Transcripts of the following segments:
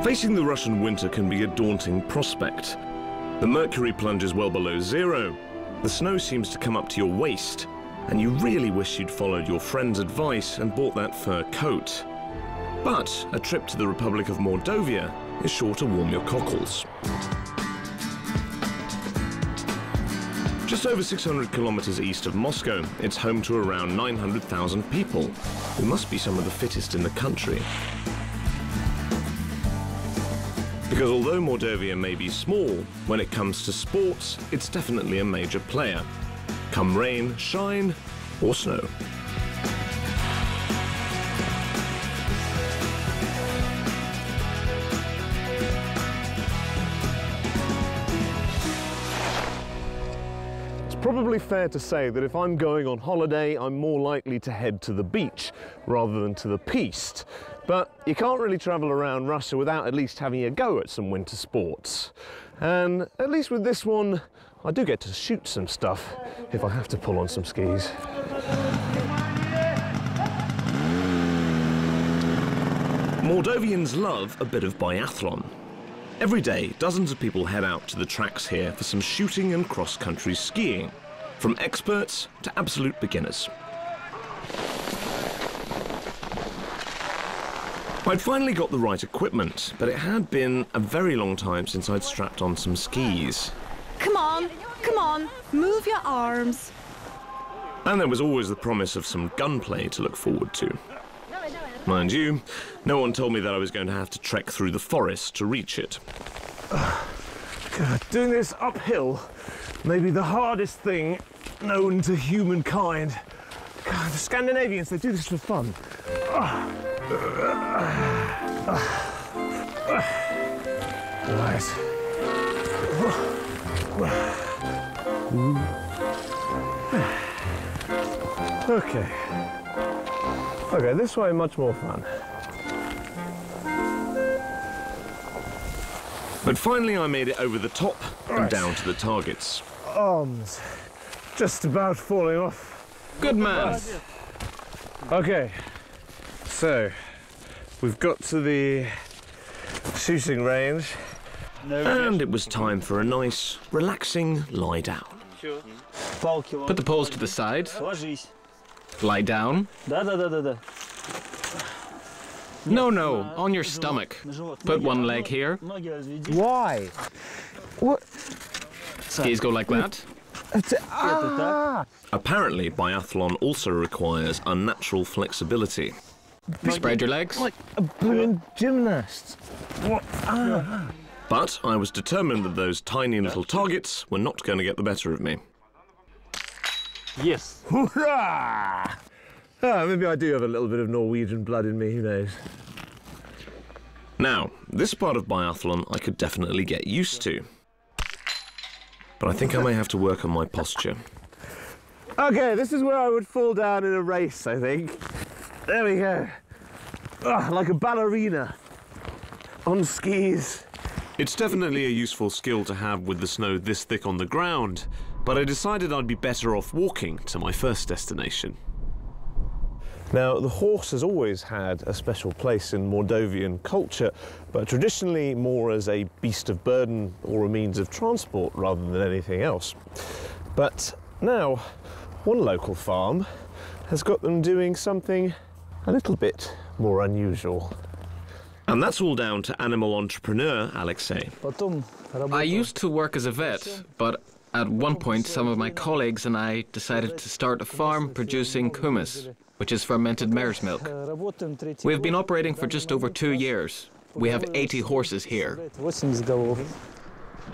Facing the Russian winter can be a daunting prospect. The mercury plunges well below zero, the snow seems to come up to your waist, and you really wish you'd followed your friend's advice and bought that fur coat. But a trip to the Republic of Mordovia is sure to warm your cockles. Just over 600 kilometers east of Moscow, it's home to around 900,000 people, who must be some of the fittest in the country. Because although Mordovia may be small, when it comes to sports, it's definitely a major player. Come rain, shine, or snow. It's probably fair to say that if I'm going on holiday, I'm more likely to head to the beach rather than to the piste. But you can't really travel around Russia without at least having a go at some winter sports. And at least with this one, I do get to shoot some stuff if I have to pull on some skis. Moldovians love a bit of biathlon. Every day, dozens of people head out to the tracks here for some shooting and cross-country skiing, from experts to absolute beginners. I'd finally got the right equipment, but it had been a very long time since I'd strapped on some skis. Come on, move your arms. And there was always the promise of some gunplay to look forward to. Mind you, no one told me that I was going to have to trek through the forest to reach it. God, doing this uphill may be the hardest thing known to humankind. God, the Scandinavians, they do this for fun. Right. Okay. Okay, this way much more fun. But finally I made it over the top and down to the targets. Arms just about falling off. Good man. Okay, so we've got to the shooting range. And it was time for a nice, relaxing lie down. Put the poles to the side. Lie down. No, on your stomach. Put one leg here. Why? What? Skis go like that. Apparently, biathlon also requires unnatural flexibility. Spread your legs. Like a blooming gymnast. What? But I was determined that those tiny little targets were not going to get the better of me. Yes. Hurrah! Maybe I do have a little bit of Norwegian blood in me, who knows? Now, this part of biathlon I could definitely get used to. But I think I may have to work on my posture. Okay, this is where I would fall down in a race, I think. There we go. Like a ballerina. On skis. It's definitely a useful skill to have with the snow this thick on the ground, but I decided I'd be better off walking to my first destination. Now, the horse has always had a special place in Moldovan culture, but traditionally more as a beast of burden or a means of transport rather than anything else. But now, one local farm has got them doing something a little bit more unusual. And that's all down to animal entrepreneur Alexei. I used to work as a vet, but at one point some of my colleagues and I decided to start a farm producing kumis, which is fermented mare's milk. We've been operating for just over 2 years. We have 80 horses here.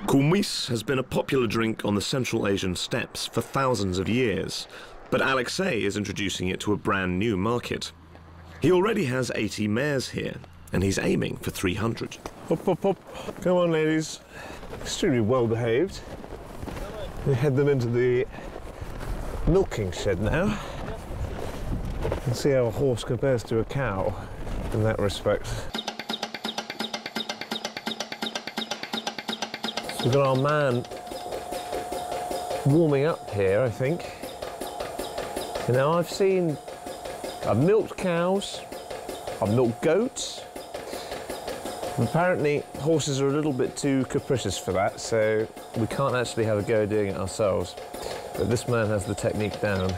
Kumis has been a popular drink on the Central Asian steppes for thousands of years, but Alexei is introducing it to a brand new market. He already has 80 mares here, and he's aiming for 300. Hop, hop, hop. Come on, ladies. Extremely well behaved. We head them into the milking shed now. You can see how a horse compares to a cow in that respect. So we've got our man warming up here, I think. So now I've milked cows, I've milked goats. Apparently horses are a little bit too capricious for that, so we can't actually have a go doing it ourselves. But this man has the technique down.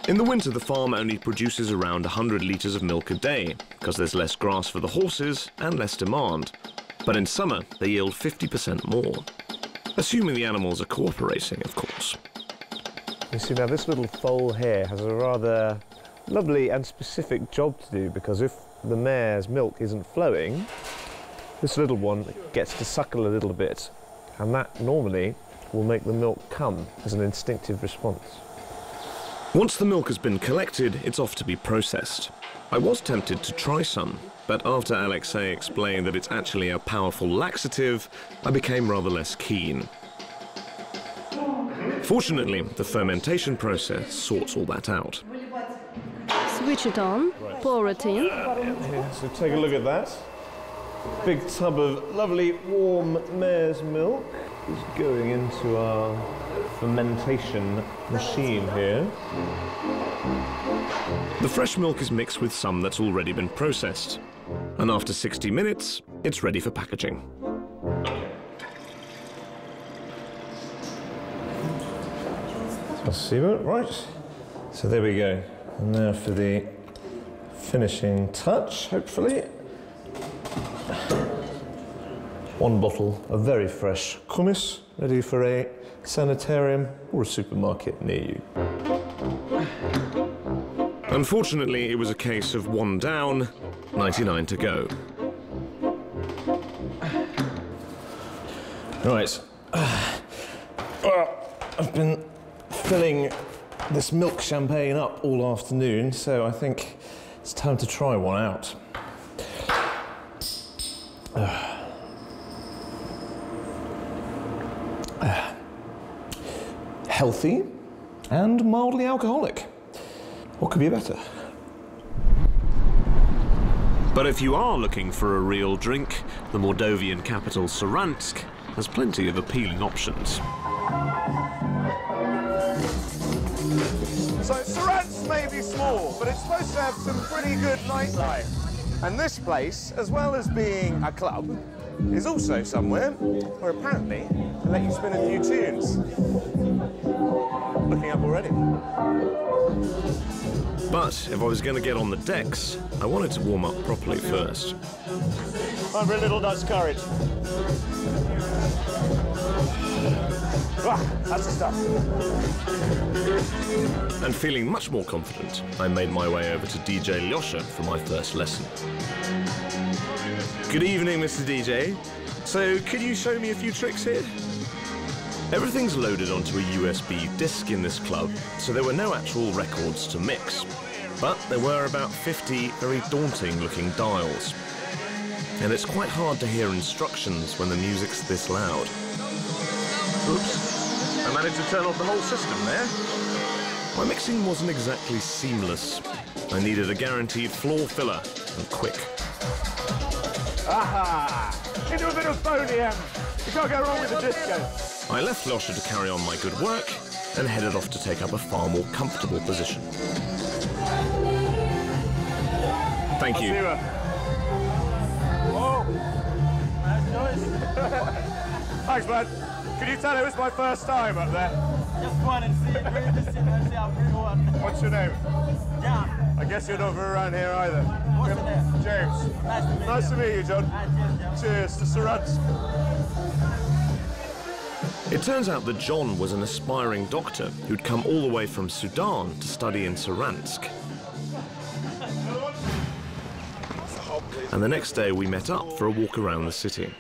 In the winter, the farm only produces around 100 litres of milk a day, because there's less grass for the horses and less demand. But in summer, they yield 50% more. Assuming the animals are cooperating, of course. You see, now this little foal here has a rather lovely and specific job to do, because if the mare's milk isn't flowing, this little one gets to suckle a little bit, and that normally will make the milk come as an instinctive response. Once the milk has been collected, it's off to be processed. I was tempted to try some, but after Alexei explained that it's actually a powerful laxative, I became rather less keen. Fortunately, the fermentation process sorts all that out. Switch it on, pour it in. Yeah, so take a look at that. Big tub of lovely warm mare's milk is going into our fermentation machine here. The fresh milk is mixed with some that's already been processed. And after 60 minutes, it's ready for packaging. See it, right? So there we go. And now for the finishing touch, hopefully. One bottle of very fresh kumis, ready for a sanitarium or a supermarket near you. Unfortunately, it was a case of 1 down, 99 to go. Right. Well, I've been filling this milk champagne up all afternoon, so I think it's time to try one out. Healthy and mildly alcoholic. What could be better? But if you are looking for a real drink, the Mordovian capital Saransk has plenty of appealing options. So Saransk may be small, but it's supposed to have some pretty good nightlife. And this place, as well as being a club, is also somewhere where apparently they let you spin a few tunes. Looking up already. But if I was going to get on the decks, I wanted to warm up properly first. Time for a little Dutch courage. Ah, that's the stuff. And feeling much more confident, I made my way over to DJ Lyosha for my first lesson. Good evening, Mr. DJ. So, could you show me a few tricks here? Everything's loaded onto a USB disc in this club, so there were no actual records to mix. But there were about 50 very daunting-looking dials. And it's quite hard to hear instructions when the music's this loud. Oops, I managed to turn off the whole system there. My mixing wasn't exactly seamless. I needed a guaranteed floor filler, and quick. Aha! Into a bit of phony M. You can't go wrong with the disco. I left Lyosha to carry on my good work and headed off to take up a far more comfortable position. Thank you. Oh! Thanks, man. Could you tell it was my first time up there? Just wanted to see everyone. What's your name? John. I guess you're not from around here either. What's your name? James. Nice to meet you. Nice to meet you, John. Cheers to Saransk. It turns out that John was an aspiring doctor who'd come all the way from Sudan to study in Saransk. And the next day we met up for a walk around the city.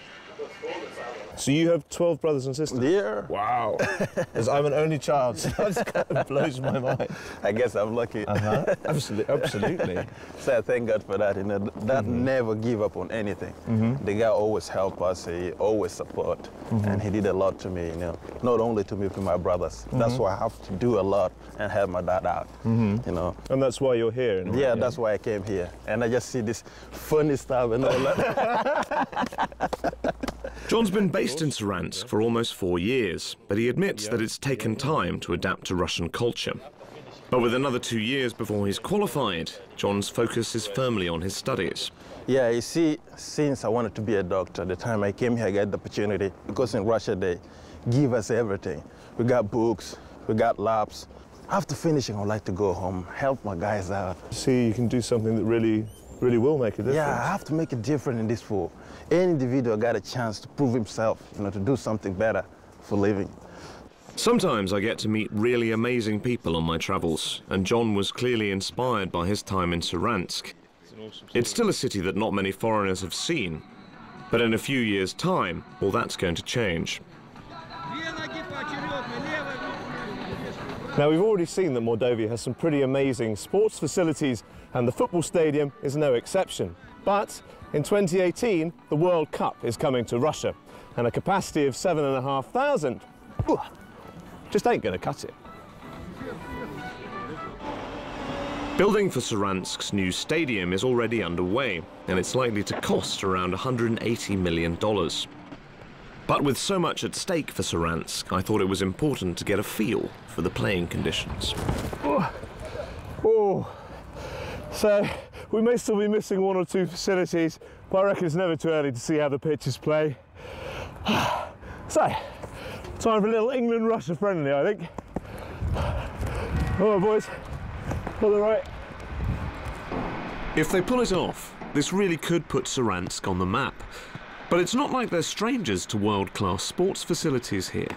So you have 12 brothers and sisters? Yeah. Wow. Because I'm an only child, so that kind of blows my mind. I guess I'm lucky. Absolutely. Absolutely. So I thank God for that. You know, that never give up on anything. The guy always help us. He always support, and he did a lot to me. You know, not only to me, to my brothers. That's why I have to do a lot and help my dad out. You know. And that's why you're here. Yeah, that's why I came here, and I just see this funny stuff and all that. John's been based in Saransk for almost 4 years, but he admits that it's taken time to adapt to Russian culture. But with another 2 years before he's qualified, John's focus is firmly on his studies. Yeah, you see, since I wanted to be a doctor, the time I came here, I got the opportunity, because in Russia they give us everything. We got books, we got labs. After finishing, I'd like to go home, help my guys out. See, you can do something that really will make a difference. Yeah, I have to make a difference in this world. Any individual got a chance to prove himself, you know, to do something better for living. Sometimes I get to meet really amazing people on my travels, and John was clearly inspired by his time in Saransk. It's still a city that not many foreigners have seen, but in a few years' time, all that's going to change. Now, we've already seen that Mordovia has some pretty amazing sports facilities, and the football stadium is no exception. But in 2018, the World Cup is coming to Russia, and a capacity of 7,500 just ain't going to cut it. Building for Saransk's new stadium is already underway, and it's likely to cost around $180 million. But with so much at stake for Saransk, I thought it was important to get a feel for the playing conditions. So we may still be missing 1 or 2 facilities, but I reckon it's never too early to see how the pitches play. So, time for a little England-Russia friendly, I think. All right, boys, on the right. If they pull it off, this really could put Saransk on the map. But it's not like they're strangers to world-class sports facilities here.